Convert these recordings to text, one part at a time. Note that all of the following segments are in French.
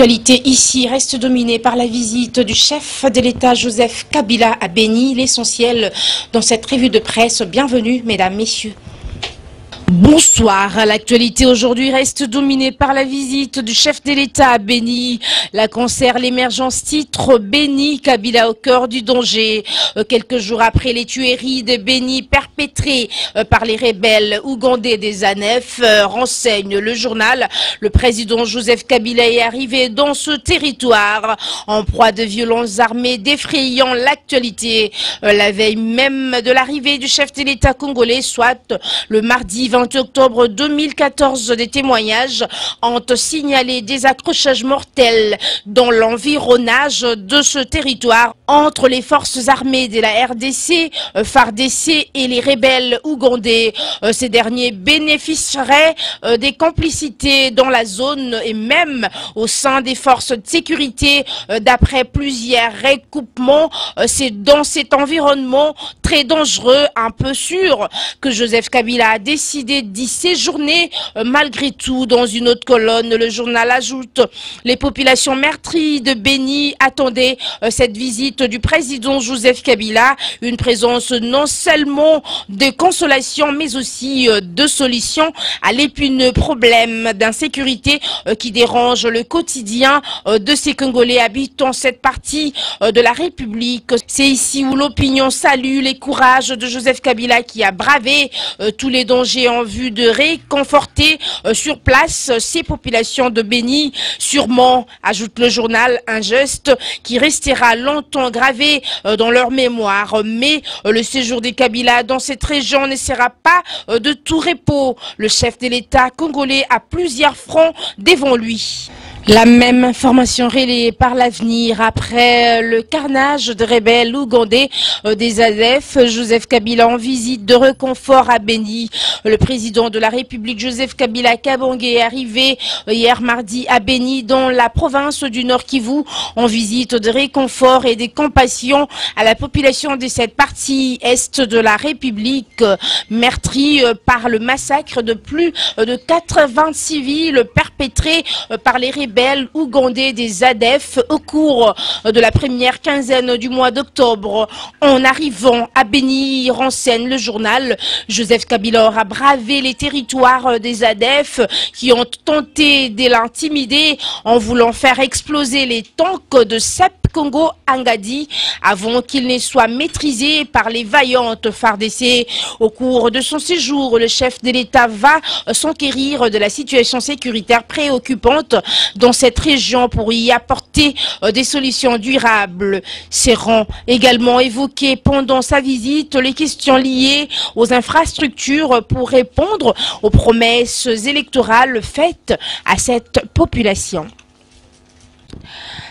L'actualité ici reste dominée par la visite du chef de l'État Joseph Kabila à Béni. L'essentiel dans cette revue de presse. Bienvenue, mesdames, messieurs. Bonsoir. L'actualité aujourd'hui reste dominée par la visite du chef de l'État à Béni. La concerne l'émergence titre Béni, Kabila au cœur du danger. Quelques jours après les tueries de Béni perpétrées par les rebelles ougandais des ANEF, renseigne le journal, le président Joseph Kabila est arrivé dans ce territoire en proie de violences armées défrayant l'actualité. La veille même de l'arrivée du chef de l'État congolais, soit le mardi 20 octobre 2014, des témoignages ont signalé des accrochages mortels dans l'environnage de ce territoire entre les forces armées de la RDC, FARDC et les rebelles ougandais. Ces derniers bénéficieraient des complicités dans la zone et même au sein des forces de sécurité. D'après plusieurs recoupements, c'est dans cet environnement très dangereux, un peu sûr, que Joseph Kabila a décidé d'y séjourner. Malgré tout, dans une autre colonne, le journal ajoute: les populations meurtries de Béni attendaient cette visite du président Joseph Kabila, une présence non seulement de consolation mais aussi de solution à l'épineux problème d'insécurité qui dérange le quotidien de ces Congolais habitant cette partie de la République. C'est ici où l'opinion salue les courages de Joseph Kabila qui a bravé tous les dangers en vue de réconforter sur place ces populations de Béni. Sûrement, ajoute le journal, un geste qui restera longtemps gravé dans leur mémoire. Mais le séjour des Kabila dans cette région ne sera pas de tout repos. Le chef de l'État congolais a plusieurs fronts devant lui. La même information relayée par l'Avenir après le carnage de rebelles ougandais des ADF. Joseph Kabila en visite de réconfort à Béni. Le président de la République Joseph Kabila Kabange est arrivé hier mardi à Béni dans la province du Nord Kivu en visite de réconfort et de compassion à la population de cette partie est de la République meurtrie par le massacre de plus de 80 civils perpétrés par les rebelles ougandais des ADF au cours de la première quinzaine du mois d'octobre. En arrivant à Béni, renseigne le journal, Joseph Kabila a bravé les territoires des ADF qui ont tenté de l'intimider en voulant faire exploser les tanks de SEP Congo Angadi avant qu'il ne soit maîtrisé par les vaillantes FARDC. Au cours de son séjour, le chef de l'État va s'enquérir de la situation sécuritaire préoccupante dans cette région pour y apporter des solutions durables. Seront également évoquées pendant sa visite les questions liées aux infrastructures pour répondre aux promesses électorales faites à cette population.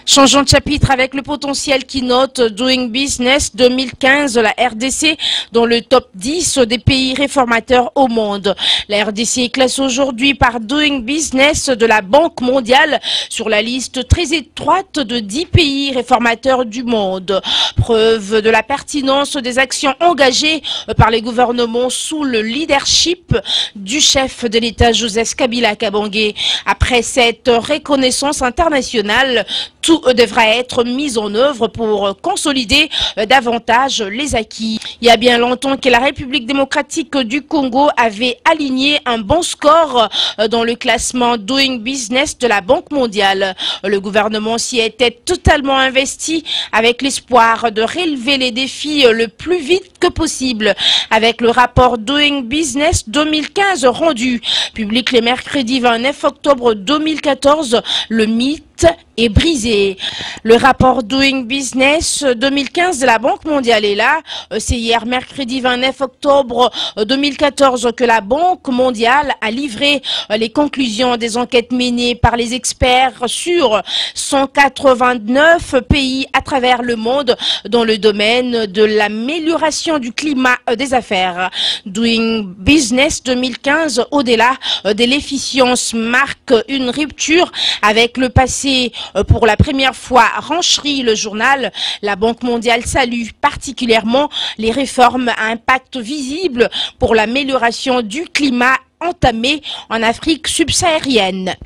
Changeons de chapitre avec le potentiel qui note Doing Business 2015 de la RDC dans le top 10 des pays réformateurs au monde. La RDC est classée aujourd'hui par Doing Business de la Banque mondiale sur la liste très étroite de 10 pays réformateurs du monde. Preuve de la pertinence des actions engagées par les gouvernements sous le leadership du chef de l'État Joseph Kabila Kabange. Après cette reconnaissance internationale, tout devra être mis en œuvre pour consolider davantage les acquis. Il y a bien longtemps que la République démocratique du Congo avait aligné un bon score dans le classement Doing Business de la Banque mondiale. Le gouvernement s'y était totalement investi avec l'espoir de relever les défis le plus vite que possible. Avec le rapport Doing Business 2015 rendu public le mercredi 29 octobre 2014, le mythe est brisé. Le rapport Doing Business 2015 de la Banque mondiale est là. C'est hier mercredi 29 octobre 2014 que la Banque mondiale a livré les conclusions des enquêtes menées par les experts sur 189 pays à travers le monde dans le domaine de l'amélioration du climat des affaires. Doing Business 2015, au-delà de l'efficience, marque une rupture avec le passé. Pour la première fois, renchérit le journal, la Banque mondiale salue particulièrement les réformes à impact visible pour l'amélioration du climat entamées en Afrique subsaharienne.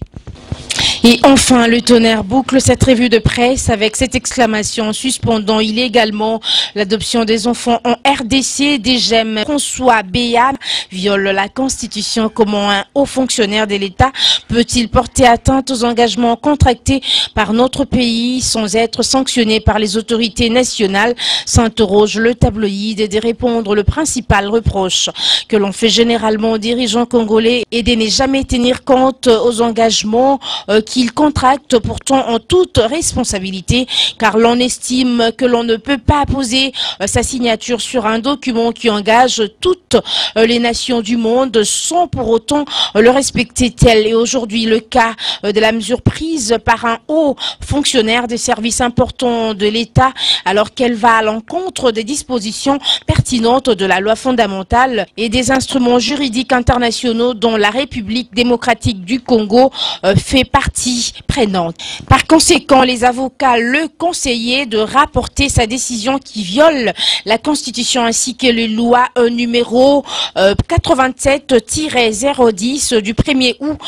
Et enfin, le tonnerre boucle cette revue de presse avec cette exclamation suspendant illégalement l'adoption des enfants en RDC. DGEM François Béat viole la Constitution. Comment un haut fonctionnaire de l'État peut-il porter atteinte aux engagements contractés par notre pays sans être sanctionné par les autorités nationales? S'interroge le tabloïd de répondre le principal reproche que l'on fait généralement aux dirigeants congolais et de ne jamais tenir compte aux engagements qu'ils contractent pourtant en toute responsabilité, car l'on estime que l'on ne peut pas poser sa signature sur un document qui engage toutes les nations du monde sans pour autant le respecter tel est aujourd'hui le cas de la mesure prise par un haut fonctionnaire des services importants de l'État, alors qu'elle va à l'encontre des dispositions pertinentes de la loi fondamentale et des instruments juridiques internationaux dont la République démocratique du Congo fait partie prenante. Par conséquent, les avocats le conseillaient de rapporter sa décision qui viole la Constitution ainsi que les lois numéro 87-010 du 1er août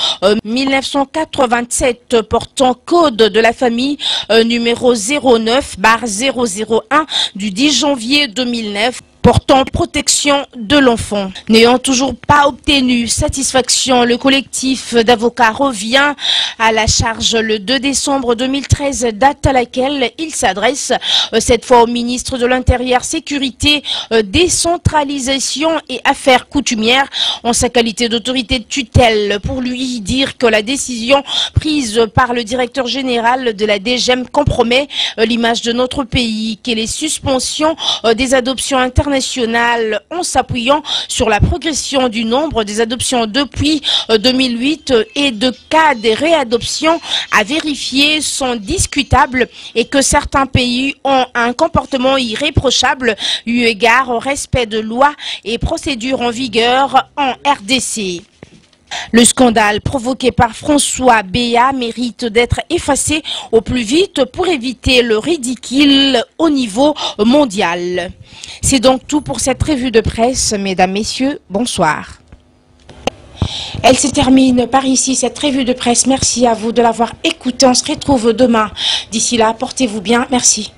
1987 portant code de la famille numéro 09/001 du 10 janvier 2009 portant protection de l'enfant. N'ayant toujours pas obtenu satisfaction, le collectif d'avocats revient à la charge le 2 décembre 2013, date à laquelle il s'adresse cette fois au ministre de l'Intérieur, Sécurité, Décentralisation et Affaires coutumières en sa qualité d'autorité de tutelle pour lui dire que la décision prise par le directeur général de la DGEM compromet l'image de notre pays, que les suspensions des adoptions internationales en s'appuyant sur la progression du nombre des adoptions depuis 2008 et de cas de réadoption à vérifier sont discutables et que certains pays ont un comportement irréprochable eu égard au respect de lois et procédures en vigueur en RDC. Le scandale provoqué par François Béat mérite d'être effacé au plus vite pour éviter le ridicule au niveau mondial. C'est donc tout pour cette revue de presse, mesdames, messieurs, bonsoir. Elle se termine par ici, cette revue de presse. Merci à vous de l'avoir écoutée. On se retrouve demain. D'ici là, portez-vous bien. Merci.